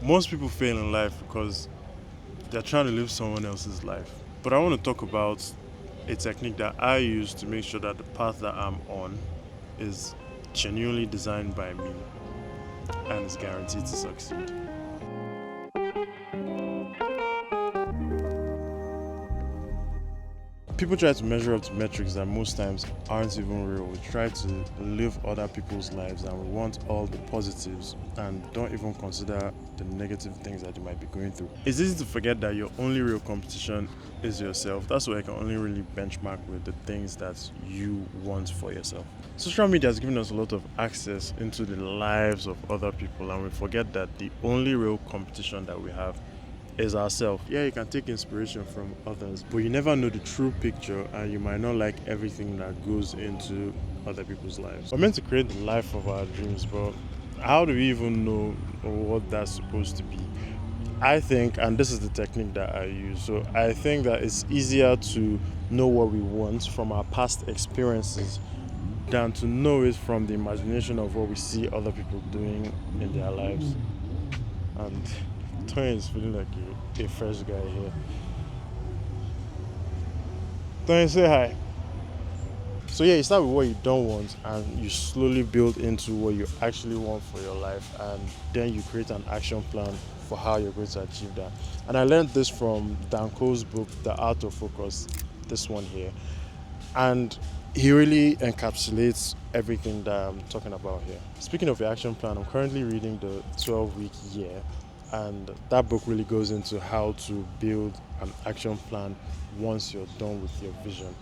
Most people fail in life because they're trying to live someone else's life. But I want to talk about a technique that I use to make sure that the path that I'm on is genuinely designed by me and is guaranteed to succeed. People try to measure up to metrics that most times aren't even real. We try to live other people's lives and we want all the positives and don't even consider the negative things that you might be going through. It's easy to forget that your only real competition is yourself. That's why you can only really benchmark with the things that you want for yourself. Social media has given us a lot of access into the lives of other people, and we forget that the only real competition that we have is ourselves. Yeah, you can take inspiration from others, but you never know the true picture and you might not like everything that goes into other people's lives. We're meant to create the life of our dreams, but how do we even know what that's supposed to be? I think, and this is the technique that I use, so I think that it's easier to know what we want from our past experiences than to know it from the imagination of what we see other people doing in their lives. And Tony is feeling like a fresh guy here. Tony, say hi. So yeah, you start with what you don't want and you slowly build into what you actually want for your life, and then you create an action plan for how you're going to achieve that. And I learned this from Dan Cole's book, The Art of Focus, this one here. And he really encapsulates everything that I'm talking about here. Speaking of the action plan, I'm currently reading the 12-week year, and that book really goes into how to build an action plan once you're done with your vision.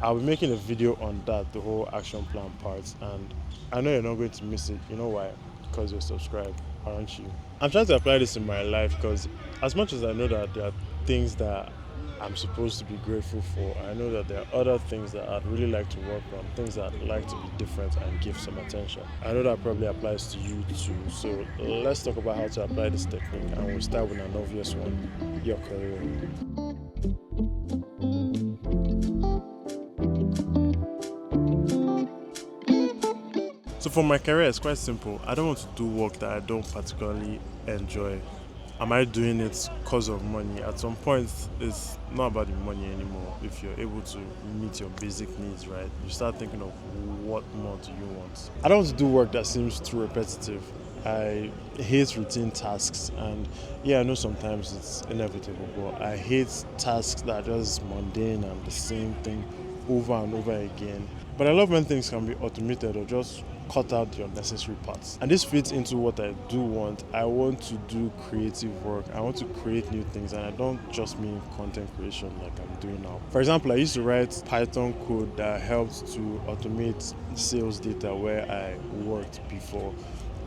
I'll be making a video on that, the whole action plan part, and I know you're not going to miss it. You know why? Because you're subscribed, aren't you? I'm trying to apply this in my life because as much as I know that there are things that I'm supposed to be grateful for, I know that there are other things that I'd really like to work on, things that I'd like to be different and give some attention. I know that probably applies to you too. So let's talk about how to apply this technique, and we'll start with an obvious one: your career. So for my career, it's quite simple. I don't want to do work that I don't particularly enjoy. Am I doing it because of money? At some point, it's not about the money anymore. If you're able to meet your basic needs, right, you start thinking of what more do you want. I don't want to do work that seems too repetitive. I hate routine tasks, and yeah, I know sometimes it's inevitable, but I hate tasks that are just mundane and the same thing over and over again. But I love when things can be automated or just cut out the unnecessary parts. And this fits into what I do want. I want to do creative work. I want to create new things, and I don't just mean content creation like I'm doing now. For example, I used to write Python code that helped to automate sales data where I worked before.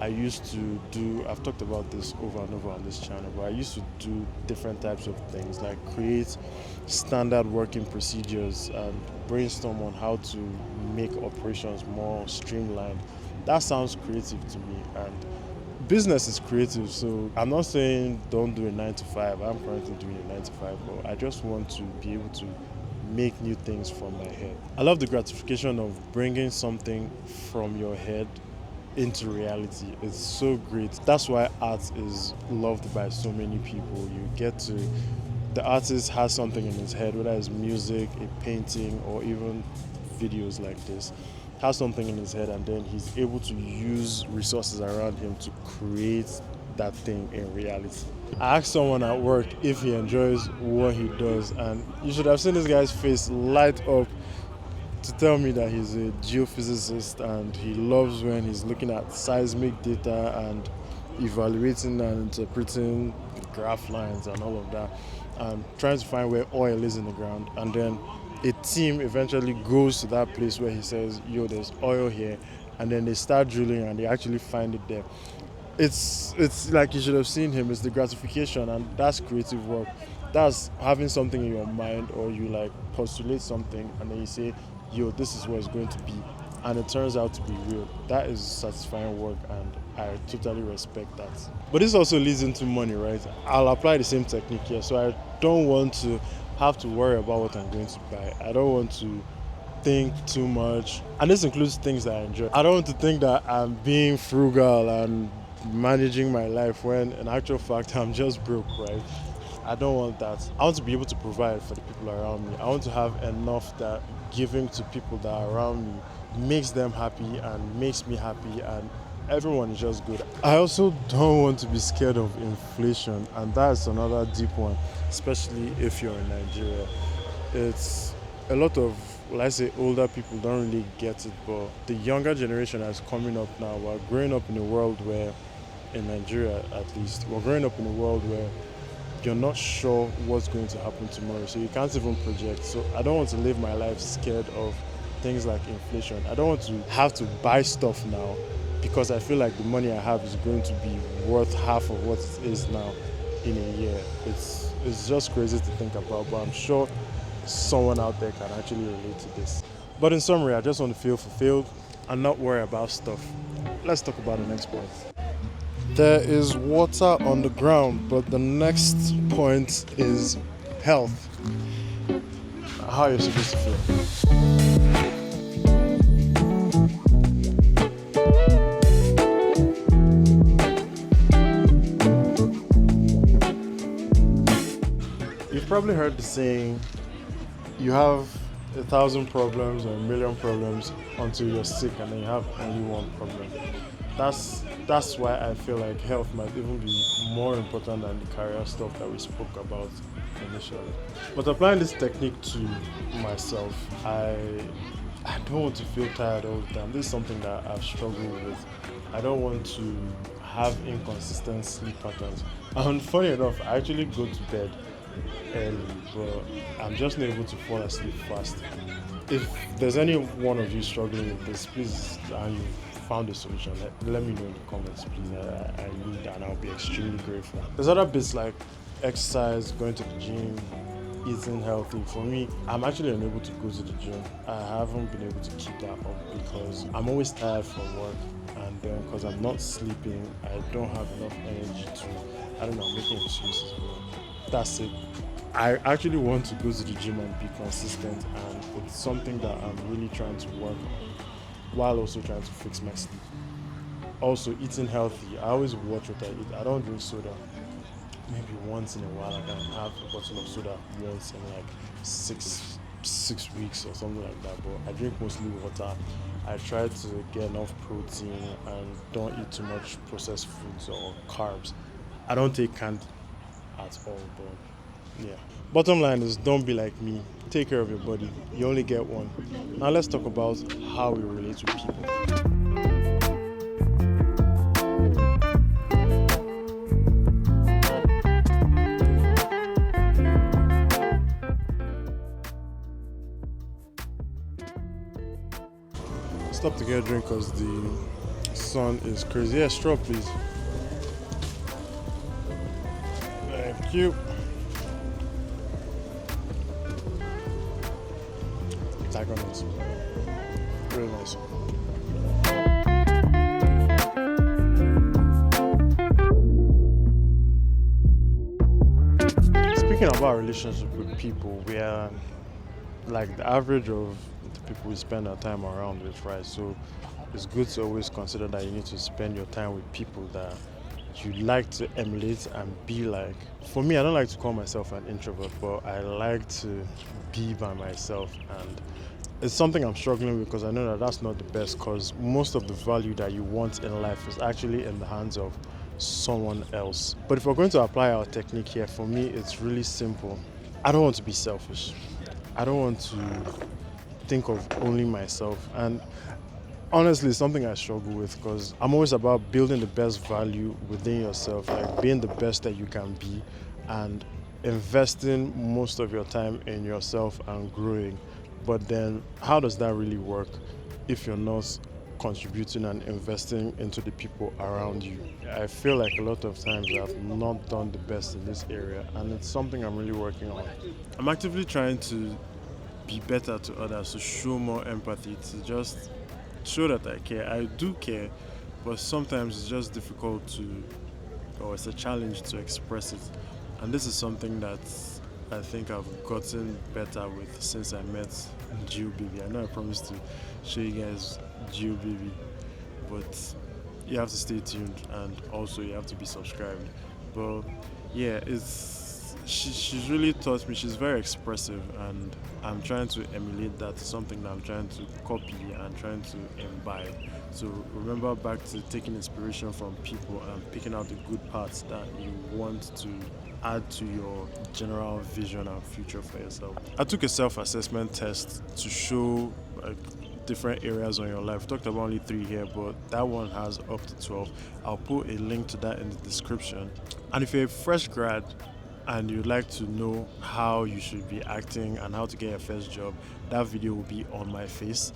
I used to do, I've talked about this over and over on this channel, but I used to do different types of things like create standard working procedures and brainstorm on how to make operations more streamlined. That sounds creative to me, and business is creative, so I'm not saying don't do a 9 to 5. I'm currently doing a 9 to 5, but I just want to be able to make new things from my head. I love the gratification of bringing something from your head into reality. It's so great. That's why art is loved by so many people. You get to, the artist has something in his head, whether it's music, a painting, or even videos like this, has something in his head, and then he's able to use resources around him to create that thing in reality. I asked someone at work if he enjoys what he does, and you should have seen this guy's face light up to tell me that he's a geophysicist and he loves when he's looking at seismic data and evaluating and interpreting the graph lines and all of that, and trying to find where oil is in the ground. And then a team eventually goes to that place where he says, yo, there's oil here, and then they start drilling and they actually find it there. It's like, you should have seen him. It's the gratification, and that's creative work. That's having something in your mind, or you like postulate something and then you say, yo, this is what it's going to be, and it turns out to be real. That is satisfying work, and I totally respect that. But this also leads into money, right? I'll apply the same technique here. So I don't want to have to worry about what I'm going to buy. I don't want to think too much, and this includes things that I enjoy. I don't want to think that I'm being frugal and managing my life when in actual fact I'm just broke, right? I don't want that. I want to be able to provide for the people around me. I want to have enough that giving to people that are around me makes them happy and makes me happy, and everyone is just good. I also don't want to be scared of inflation, and that's another deep one, especially if you're in Nigeria. It's a lot of, let's say, older people don't really get it, but the younger generation that's coming up now, we're growing up in a world where, in Nigeria at least, we're growing up in a world where you're not sure what's going to happen tomorrow, so you can't even project. So I don't want to live my life scared of things like inflation. I don't want to have to buy stuff now because I feel like the money I have is going to be worth half of what it is now in a year. It's just crazy to think about, but I'm sure someone out there can actually relate to this. But in summary, I just want to feel fulfilled and not worry about stuff. Let's talk about the next point. There is water on the ground, but the next point is health. How are you supposed to feel? You've probably heard the saying, you have 1,000 problems or 1,000,000 problems until you're sick and then you have only one problem. That's why I feel like health might even be more important than the career stuff that we spoke about initially. But applying this technique to myself, I don't want to feel tired all the time. This is something that I've struggled with. I don't want to have inconsistent sleep patterns. And funny enough, I actually go to bed early, but I'm just not able to fall asleep fast. If there's any one of you struggling with this, please, and you found a solution, let me know in the comments, please. I need that and I'll be extremely grateful. There's other bits like exercise, going to the gym, eating healthy. For me, I'm actually unable to go to the gym. I haven't been able to keep that up because I'm always tired from work, and then because I'm not sleeping, I don't have enough energy to, I don't know, I'm making excuses, but that's it. I actually want to go to the gym and be consistent, and it's something that I'm really trying to work on while also trying to fix my sleep. Also, eating healthy. I always watch what I eat. I don't drink soda. Maybe once in a while I can have a bottle of soda once in like six weeks or something like that. But I drink mostly water. I try to get enough protein and don't eat too much processed foods or carbs. I don't take candy at all, but yeah. Bottom line is, don't be like me. Take care of your body. You only get one. Now let's talk about how we relate to people. Stop to get a drink because the sun is crazy. Yeah, straw please. Thank you. Tag on it. Really nice. Speaking about relationship with people, we are like the average of the people we spend our time around with, right? So it's good to always consider that you need to spend your time with people that you like to emulate and be like. For me, I don't like to call myself an introvert, but I like to be by myself, and it's something I'm struggling with because I know that that's not the best, because most of the value that you want in life is actually in the hands of someone else. But if we're going to apply our technique here, for me it's really simple. I don't want to be selfish. I don't want to think of only myself, and honestly it's something I struggle with because I'm always about building the best value within yourself, like being the best that you can be and investing most of your time in yourself and growing. But then how does that really work if you're not contributing and investing into the people around you? I feel like a lot of times I've not done the best in this area, and it's something I'm really working on. I'm actively trying to be better to others, to show more empathy, to just show that I care. I do care, but sometimes it's just difficult to, or it's a challenge to express it. And this is something that I think I've gotten better with since I met Geo Baby. I know I promised to show you guys Geo Baby, but you have to stay tuned, and also you have to be subscribed. But yeah, she's really taught me. She's very expressive, and I'm trying to emulate that to something that I'm trying to copy and trying to imbibe. So remember back to taking inspiration from people and picking out the good parts that you want to add to your general vision and future for yourself. I took a self-assessment test to show like different areas on your life. Talked about only three here, but that one has up to 12. I'll put a link to that in the description. And if you're a fresh grad and you'd like to know how you should be acting and how to get your first job, that video will be on my face.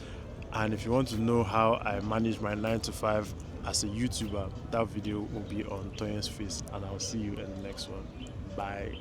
And if you want to know how I manage my 9 to 5 as a YouTuber, that video will be on Toyin's face. And I'll see you in the next one. Bye.